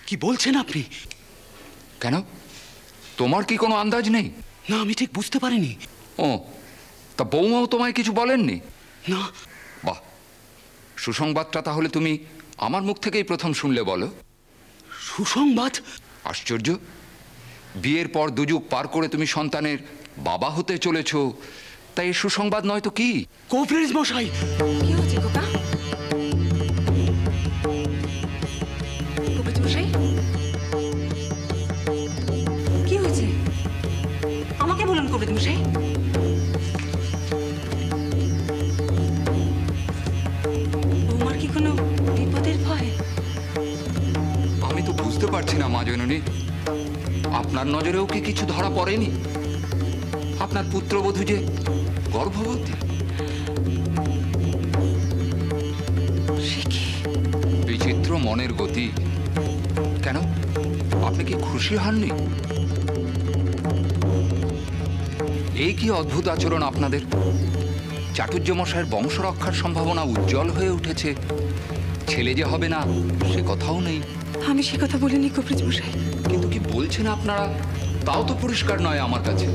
কি বলছেন আপনি? কেন, তোমার কি কোনো আন্দাজ নেই? না, আমি ঠিক বুঝতে পারিনি। ও, তা বৌমাও তোমায় কিছু বলেননি? না। বাহ, সুসংবাদটা তাহলে তুমি আমার মুখ থেকেই প্রথম শুনলে বলো। সুসংবাদ? আশ্চর্য, বিয়ের পর দুযুগ পার করে তুমি সন্তানের বাবা হতে চলেছ, তাই সুসংবাদ নয় তো কি? কবিরাজ মশাই! কি হয়েছে খোকা? কবিরাজ মশাই কি হয়েছে আমাকে বলুন। কবিরাজ মশাই, বৌমার কি কোনো বিপদের ভয়? আমি তো বুঝতে পারছি না মা জননী, আপনার নজরেও কি কিছু ধরা পড়েনি? আপনার পুত্রবধূ যে গর্ভবতী। বিচিত্র মনের গতি। কেন, আপনি কি খুশি হননি? এই কি অদ্ভুত আচরণ আপনাদের! চাটুর্য মশাইয়ের বংশ রক্ষার সম্ভাবনা উজ্জ্বল হয়ে উঠেছে, ছেলে যে হবে না সে কথাও নেই। আমি সে কথা বলিনি কবিরাজ মশাই। কিন্তু কি বলছেন আপনারা, তাও তো পরিষ্কার নয় আমার কাছে।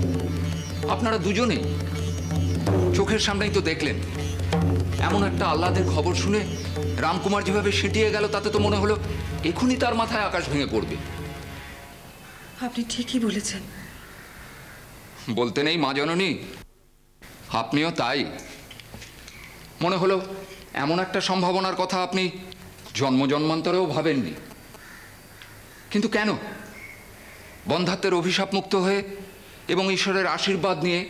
আপনারা দুজনেই চোখের সামনেই তো দেখলেন। এমন একটা আহ্লাদের খবর শুনে রামকুমার যেভাবে সিটিয়ে গেল, তাতে তো মনে হলো এখনই তার মাথায় আকাশ ভেঙে পড়বে। আপনি ঠিকই বলেছেন। বলতে নেই মা জননী, আপনিও তাই। মনে হলো এমন একটা সম্ভাবনার কথা আপনি জন্ম জন্মান্তরেও ভাবেননি। কিন্তু কেন? বন্ধাত্বের অভিশাপ মুক্ত হয়ে এবং ঈশ্বরের আশীর্বাদ নিয়ে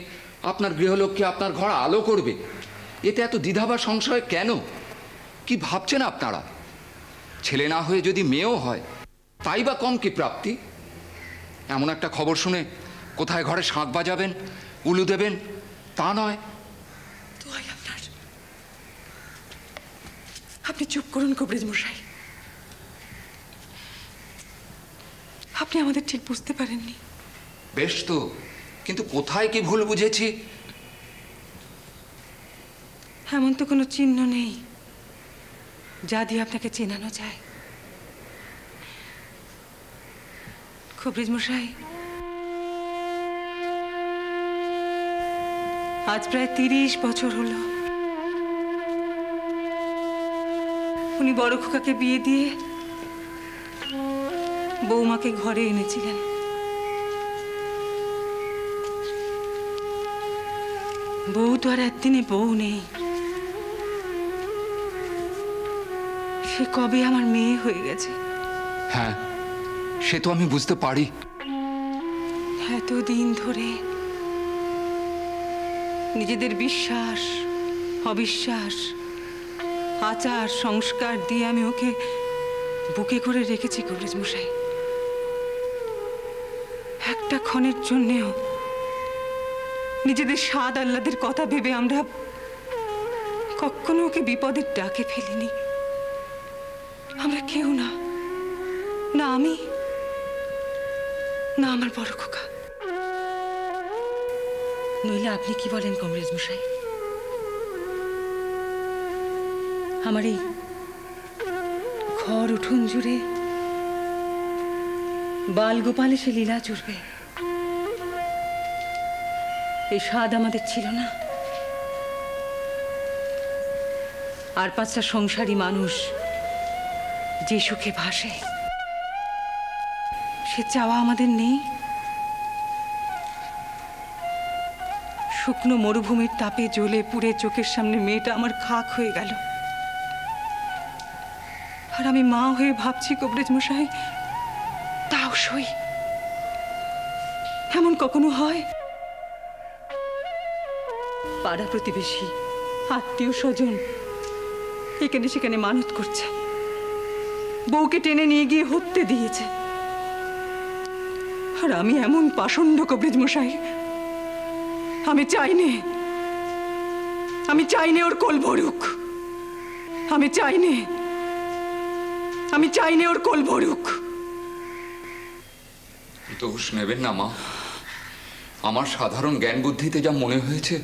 আপনার গৃহলক্ষ্মী আপনার ঘর আলো করবে, এতে এত দ্বিধা বা সংশয় কেন? কি ভাবছেন আপনারা? ছেলে না হয়ে যদি মেয়েও হয়, তাই বা কম কি প্রাপ্তি? এমন একটা খবর শুনে কোথায় ঘরে শাঁখ বাজাবেন, উলু দেবেন, তা নয়। দোহাই আপনার, আপনি চুপ করুন কবিরাজ মশাই। আপনি আমাদের ঠিক বুঝতে পারেননি। বেশ তো, কিন্তু কোথায় কি ভুল বুঝেছি? এমন তো কোনো চিহ্ন নেই যা দিয়ে আপনাকে চেনানো যায়। কবিরাজ মশাই, আজ প্রায় 30 বছর হলো উনি বড় খোকাকে বিয়ে দিয়ে বৌমাকে ঘরে এনেছিলেন। বউ তো আর একদিনে বউ নেই। সে কবে আমার মেয়ে হয়ে গেছে। হ্যাঁ, সে তো আমি বুঝতে পারি। এতদিন ধরে নিজেদের বিশ্বাস, অবিশ্বাস, আচার, সংস্কার দিয়ে আমি ওকে বুকে করে রেখেছি কবিরাজ মশাই। একটা ক্ষণের জন্যেও নিজেদের স্বাদ আহ্লাদের কথা ভেবে আমরা কখনো ওকে বিপদের ডাকে ফেলিনি। আমরা কেউ না, না আমি, না আমার বড় খোকা। নইলে আপনি কি বলেন কবিরাজ মশাই? আমার এই ঘর উঠোন জুড়ে বাল গোপালে সে লীলা চড়বে, এই স্বাদ আমাদের ছিল না? আর 5টা সংসারী মানুষ যে সুখে ভাসে, সে চাওয়া আমাদের নেই? শুকনো মরুভূমির তাপে জ্বলে পুড়ে চোখের সামনে মেয়েটা আমার খাক হয়ে গেল, আর আমি মা হয়ে ভাবছি কবিরাজ মশাই তাও সই। এমন কখনো হয়? পাড়া প্রতিবেশী, আত্মীয় স্বজন এখানে সেখানে মানত করছে, বউকে টেনে নিয়ে গিয়ে হত্যে দিয়েছে, আর আমি এমন পাষণ্ড কবিরাজ মশাই, আমি চাইনে, আমি চাইনে ওর কোল ভরুক, আমি চাইনে, আমি চাইনে ওর কোল ভরুক। দোষ নেবেন না মা, আমার সাধারণ জ্ঞান বুদ্ধিতে যা মনে হয়েছে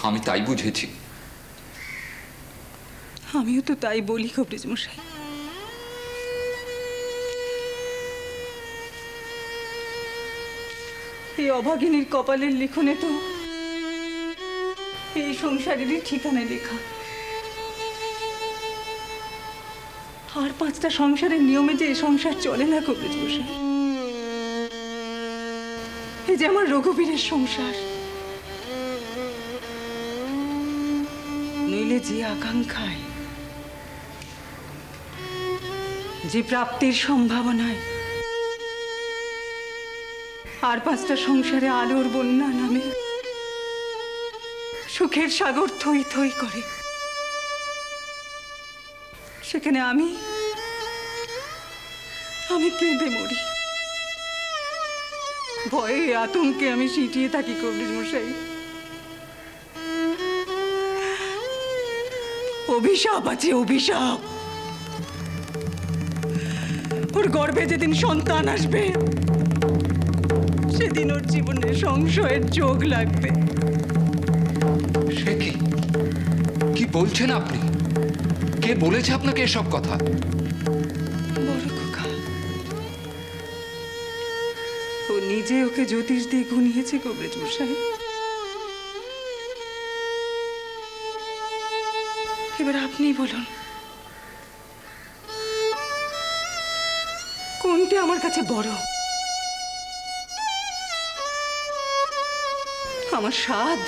আমি তাই বুঝেছি। আমিও তো তাই বলি কবিরাজ মশাই। এই অভাগিনীর কপালের লিখনে তো এই সংসারেরই ঠিকানায় লেখা। আর 5টা সংসারের নিয়মে যে এই সংসার চলে না কবিরাজ মশাই। এই যে আমার রঘুবীরের সংসার, নইলে যে আকাঙ্ক্ষায়, যে প্রাপ্তির সম্ভাবনায় আর 5টা সংসারে আলোর বন্যা নামে সুখের সাগর থই থই করে, সেখানে আমি কেঁদে মরি, ভয়ে আতঙ্কে আমি সিটিয়ে থাকি কবিরাজ মশাই। অভিশাপ আছে, অভিশাপ। ওর গর্ভে যেদিন সন্তান আসবে সেদিন ওর জীবনে সংশয়ের যোগ লাগবে। সে কি বলছেন আপনি? কে বলেছে আপনাকে এসব কথা? বড় খোকা, ও নিজে ওকে জ্যোতিষ দিয়ে গুনিয়েছে কবিরাজ মশাই। এবার আপনি বলুন, কোনটি আমার কাছে বড়? আমার স্বাদ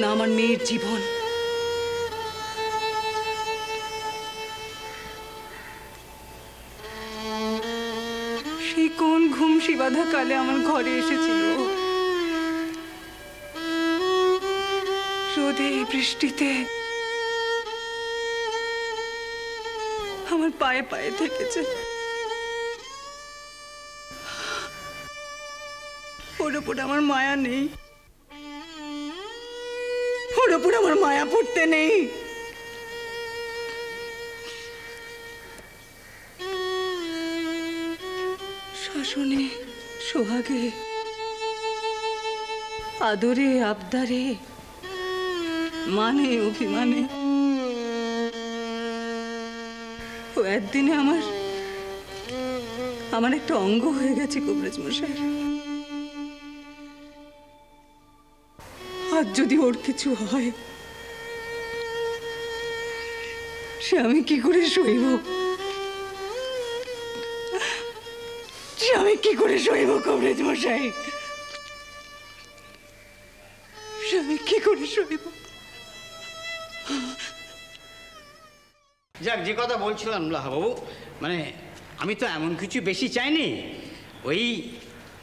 না আমার মেয়ের জীবন? সেই কোন ঘুমসি বাঁধা কালে আমার ঘরে এসেছিল, রোদে বৃষ্টিতে আমার পায়ে পায়ে থেকেছে। ওর ওপর আমার মায়া নেই, ওর ওপর আমার মায়া পড়তে নেই। শাসনে সোহাগে, আদরে আবদারে, মানে অভিমানে ও একদিনে আমার একটা অঙ্গ হয়ে গেছে কবিরাজ মশাই। আজ যদি ওর কিছু হয় সে আমি কি করে সইব? সে আমি কি করে সইব কবিরাজ মশাই? সে আমি কি করে সইব? যাক, যে কথা বলছিলাম লাহাবাবু, মানে আমি তো এমন কিছু বেশি চাইনি। ওই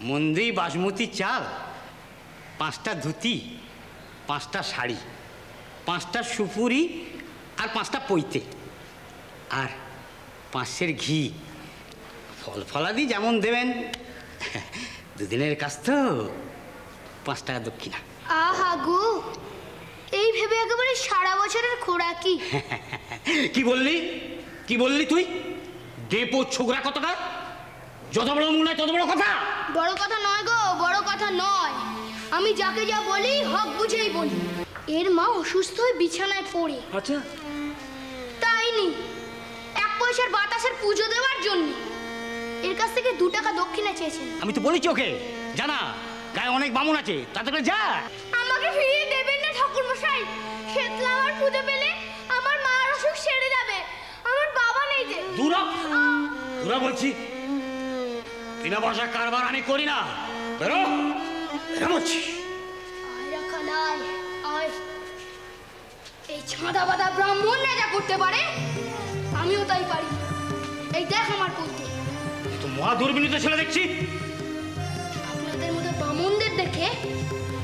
মন্দির বাসমতি চাল, 5টা ধুতি, 5টা শাড়ি, 5টা সুপুরি আর 5টা পৈতে, আর 5 ঘি, ফল ফলাদি যেমন দেবেন। দুদিনের কাজ তো, 5 টাকা দক্ষিণা। আহা গো, এই ভেবে একেবারে সারা বছরের খোরাকি। কি বললি তুই? ডেপো ছোকরা কতটা? যত বড় মুখ নয় তত বড় কথা। বড় কথা নয় গো, বড় কথা নয়। আমি যাকে যা বলি হক বুঝেই বলি। এর মা অসুস্থ হয়ে বিছানায় পড়ে, আচ্ছা, তাই নি 1 পয়সার বাতাসের পুজো দেওয়ার জন্য এর কাছ থেকে 2 টাকা দক্ষিণা চেয়েছেন। আমি তো বলেছি ওকে, জানা গায়ে অনেক বামুন আছে, তাতে করে যা। আমাকে ফিরিয়ে দেবেন না ঠাকুর মশাই? শেতলা আমার পুজো পেলে আমার মার অসুখ সেরে যাবে। আমার বাবা নেই যে। দূরা বলছি, বিনা পয়সা কারবার আমি করি না। বেরো বলছি। আয় রাখা নাই, আয়। এই ছাঁদা বাঁধা ব্রাহ্মণরা যা করতে পারে আমিও তাই পারি। এই দেখ আমার পুঁতি। তুই তো মহা দুর্বিনীত ছেলে দেখছি। আপনাদের মতো বামুনদের দেখে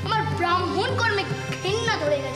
আমার ব্রাহ্মণ কর্মে ঘৃণা ধরে গেছে।